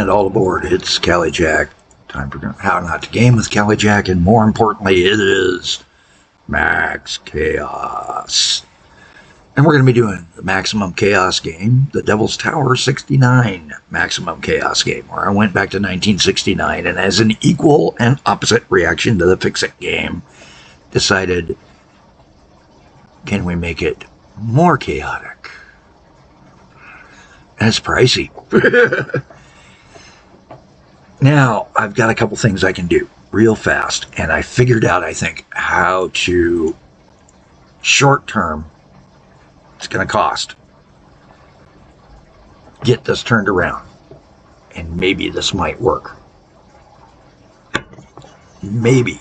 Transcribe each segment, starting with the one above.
And all aboard, it's Cali Jack. Time for How Not to Game with Cali Jack, and more importantly, it is Max Chaos. And we're going to be doing the Maximum Chaos game, the Devil's Tower 69 Maximum Chaos game, where I went back to 1969 and as an equal and opposite reaction to the Fix-It game, decided, can we make it more chaotic? And it's pricey. Now, I've got a couple things I can do real fast, and I figured out, I think, how to short term, it's going to cost, get this turned around, and maybe this might work. Maybe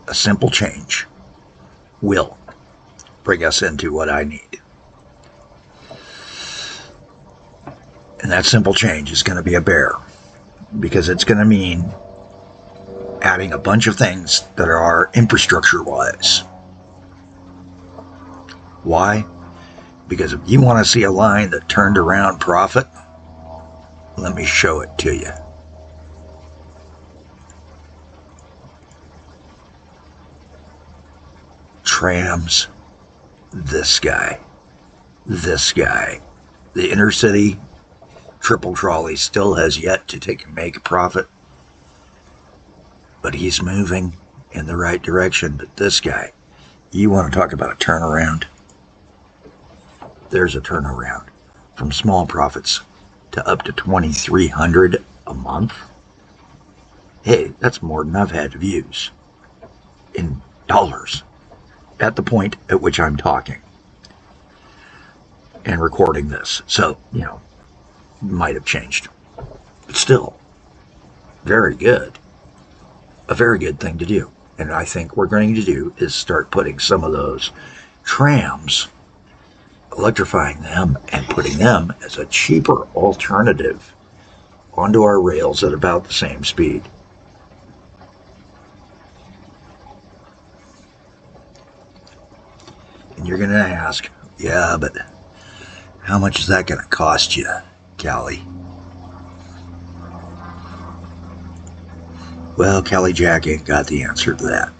a simple change will bring us into what I need. And that simple change is going to be a bear, because it's going to mean adding a bunch of things that are infrastructure-wise. Why? Because if you want to see a line that turned around profit, let me show it to you. Trams, this guy, the intercity triple trolley still has yet to make a profit, but he's moving in the right direction. But this guy, you want to talk about a turnaround? There's a turnaround from small profits to up to $2,300 a month. Hey, that's more than I've had views in dollars at the point at which I'm talking and recording this. So, might have changed, but still very good. A very good thing to do. And I think what we're going to do is start putting some of those trams, electrifying them and putting them as a cheaper alternative onto our rails at about the same speed. And you're going to ask, yeah, but how much is that going to cost you, Cali? Well, Cali Jack ain't got the answer to that.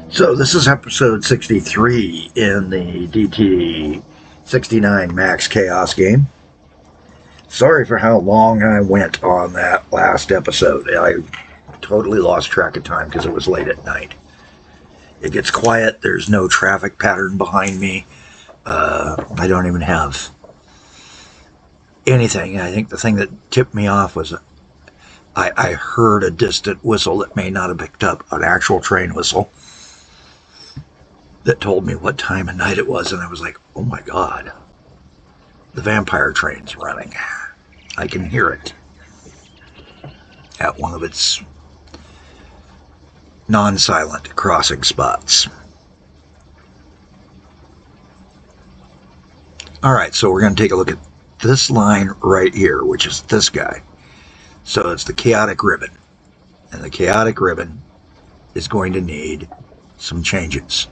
So this is episode 63 in the DT1969 Max Chaos game. Sorry for how long I went on that last episode. I totally lost track of time because it was late at night. It gets quiet. There's no traffic pattern behind me. I don't even have anything. I think the thing that tipped me off was I heard a distant whistle that may not have picked up an actual train whistle that told me what time of night it was, and I was like, oh my God, the vampire train's running. I can hear it at one of its non-silent crossing spots. All right, so we're going to take a look at this line right here, which is this guy. So it's the chaotic ribbon, and the chaotic ribbon is going to need some changes.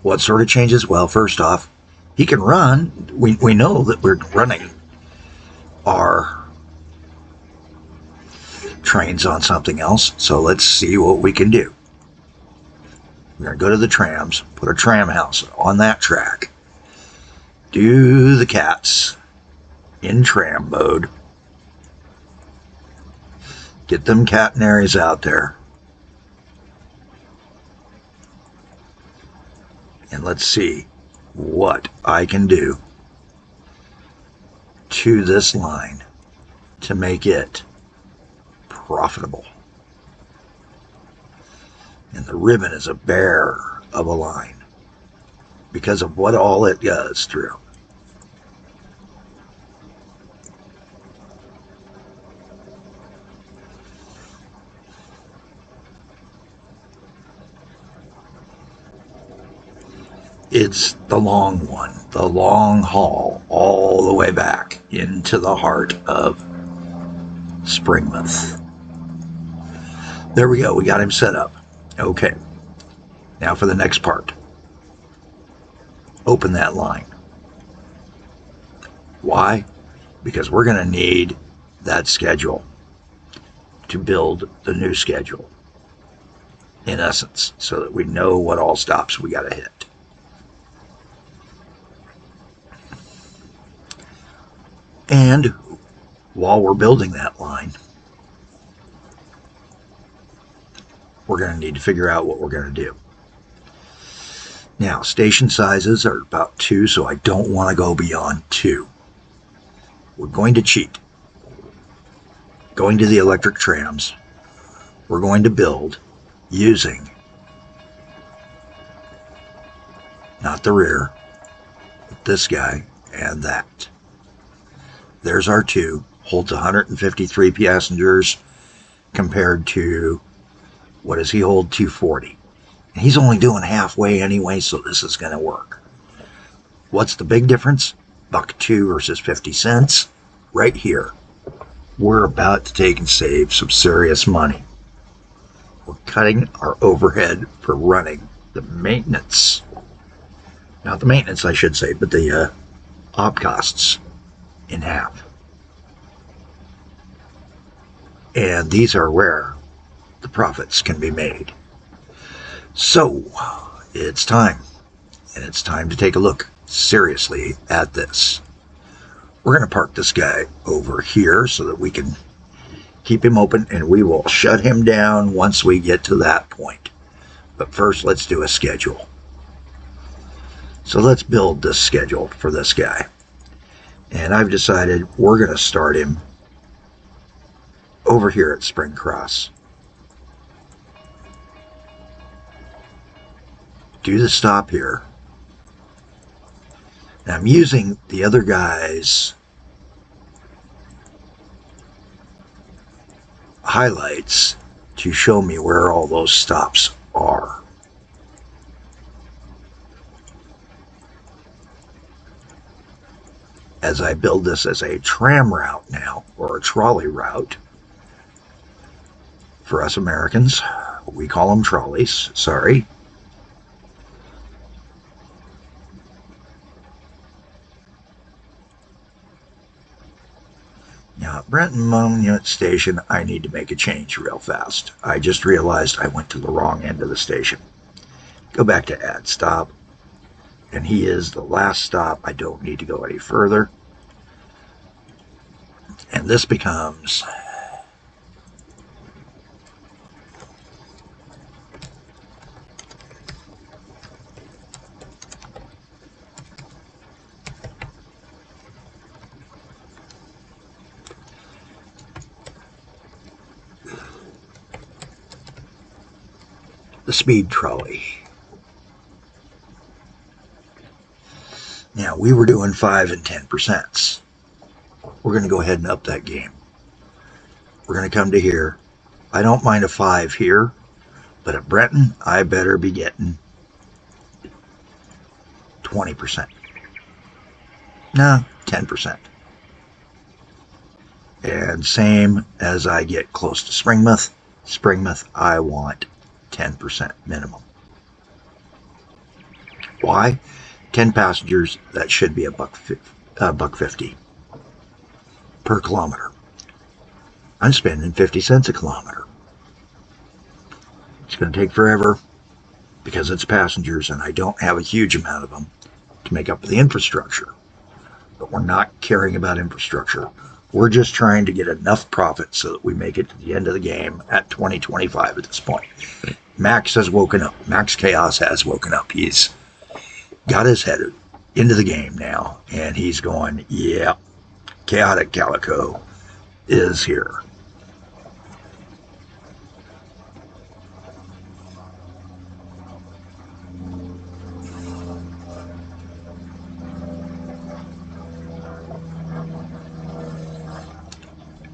What sort of changes? Well, first off, he can run. We know that we're running our trains on something else, so let's see what we can do. We're going to go to the trams, put a tram house on that track, do the cats in tram mode, get them catenaries out there, and let's see what I can do to this line to make it profitable. And the ribbon is a bear of a line because of what all it goes through. It's the long one, the long haul, all the way back into the heart of Springmouth. There we go, we got him set up. Okay, now for the next part. Open that line. Why? Because we're going to need that schedule to build the new schedule, in essence, so that we know what all stops we got to hit. And while we're building that line, we're going to need to figure out what we're going to do. Now, station sizes are about 2, so I don't want to go beyond 2. We're going to cheat. Going to the electric trams, we're going to build using not the rear, but this guy and that. There's our 2, holds 153 passengers compared to, what does he hold, 240. And he's only doing halfway anyway, so this is going to work. What's the big difference? $1.02 versus 50 cents. Right here, we're about to take and save some serious money. We're cutting our overhead for running the maintenance. Not the maintenance, I should say, but the op costs in half. And these are where the profits can be made. So, it's time. And it's time to take a look seriously at this. We're going to park this guy over here so that we can keep him open, and we will shut him down once we get to that point. But first, let's do a schedule. So let's build this schedule for this guy. And I've decided we're going to start him over here at Spring Cross. Do the stop here. Now I'm using the other guy's highlights to show me where all those stops are. As I build this as a tram route now, or a trolley route, for us Americans, we call them trolleys, sorry. Now, at Brenton Monument Station, I need to make a change real fast. I just realized I went to the wrong end of the station. Go back to add stop, and he is the last stop. I don't need to go any further. And this becomes the speed trolley. Now, we were doing 5 and 10%. We're going to go ahead and up that game. We're going to come to here. I don't mind a 5 here, but at Brenton, I better be getting 20%. No, 10%. And same as I get close to Springmouth, I want 10% minimum. Why? 10 passengers, that should be $1.50 per kilometer. I'm spending 50 cents a kilometer. It's going to take forever because it's passengers and I don't have a huge amount of them to make up for the infrastructure. But we're not caring about infrastructure. We're just trying to get enough profit so that we make it to the end of the game at 2025 at this point. Max has woken up. Max Chaos has woken up. He's got his head into the game now, and he's going, yeah, Chaotic Calico is here.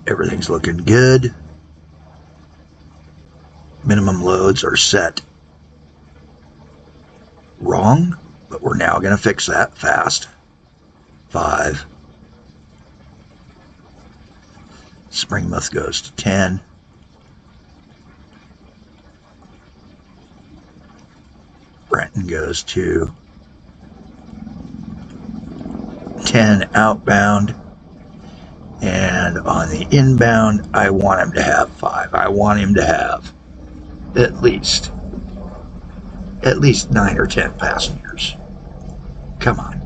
Everything's looking good. Minimum loads are set wrong, but we're now going to fix that fast. 5. Springmouth goes to 10. Brenton goes to 10 outbound. And on the inbound, I want him to have 5. I want him to have at least 9 or 10 passengers. Come on.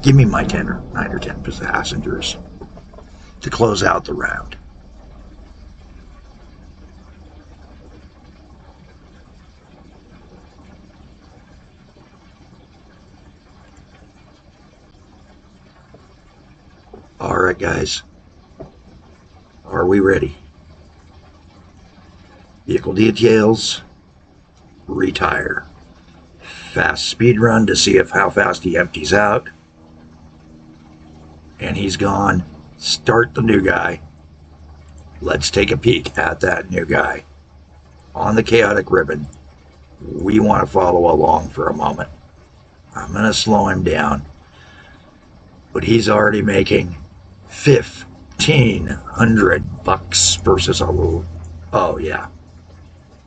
Give me my 9 or 10 passengers to close out the round. All right, guys. Are we ready? Vehicle details. Retire. Fast speed run to see how fast he empties out. And he's gone. Start the new guy. Let's take a peek at that new guy. On the chaotic ribbon. We want to follow along for a moment. I'm going to slow him down. But he's already making $1,500 versus oh yeah,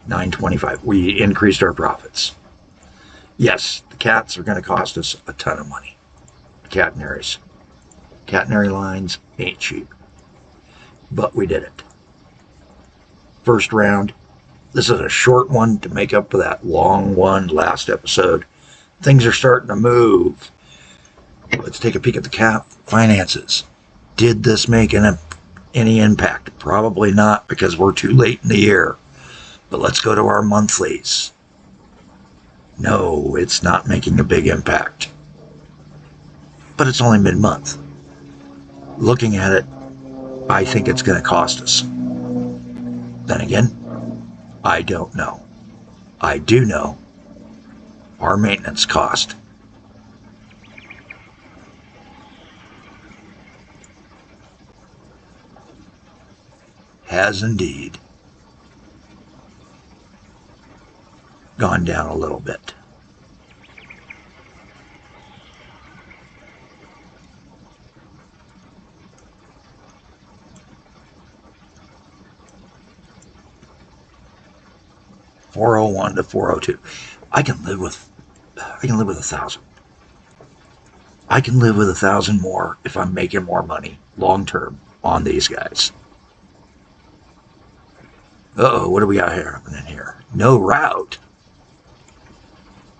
$925. We increased our profits. Yes, the cats are going to cost us a ton of money. Catenaries. Catenary lines ain't cheap. But we did it. First round. This is a short one to make up for that long one last episode. Things are starting to move. Let's take a peek at the cap finances. Did this make any impact? Probably not, because we're too late in the year. But let's go to our monthlies. No, it's not making a big impact. But it's only mid-month. Looking at it, I think it's going to cost us. Then again, I don't know. I do know our maintenance cost. Has indeed gone down a little bit. $401 to $402. I can live with 1,000. I can live with 1,000 more if I'm making more money long term on these guys. Uh-oh, what do we got here happening here? No route.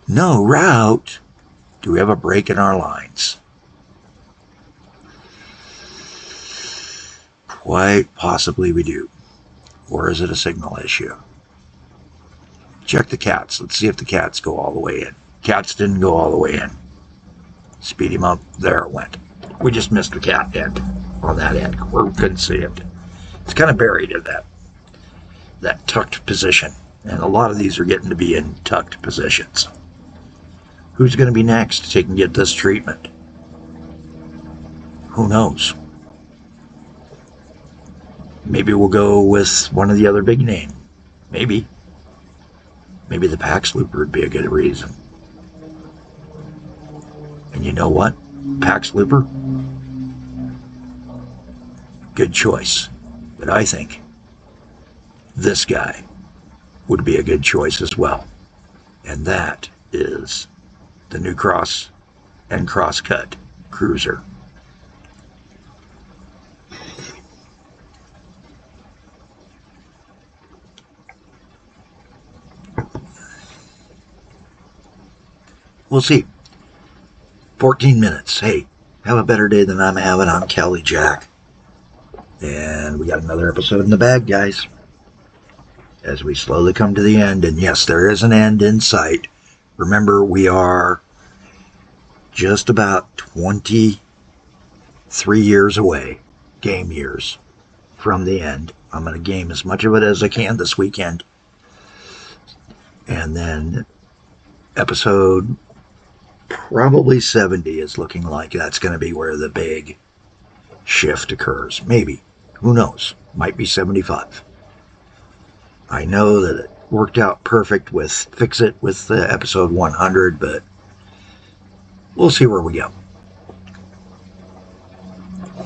No route? Do we have a break in our lines? Quite possibly we do. Or is it a signal issue? Check the cats. Let's see if the cats go all the way in. Cats didn't go all the way in. Speed him up. There it went. We just missed the cat end on that end. We couldn't see it. It's kind of buried in that tucked position. And a lot of these are getting to be in tucked positions. Who's going to be next to get this treatment? Who knows? Maybe we'll go with one of the other big names. Maybe. Maybe the Pax Looper would be a good reason. And you know what? Pax Looper? Good choice. But I think this guy would be a good choice as well. And that is the new Cross and Crosscut Cruiser. We'll see. 14 minutes. Hey, have a better day than I'm having. I'm Cali Jack. And we got another episode in the bag, guys. As we slowly come to the end. And yes, there is an end in sight. Remember, we are just about 23 years away, game years, from the end. I'm going to game as much of it as I can this weekend. And then episode probably 70 is looking like that's going to be where the big shift occurs. Maybe. Who knows? Might be 75. I know that it worked out perfect with Fix It with the episode 100, but we'll see where we go.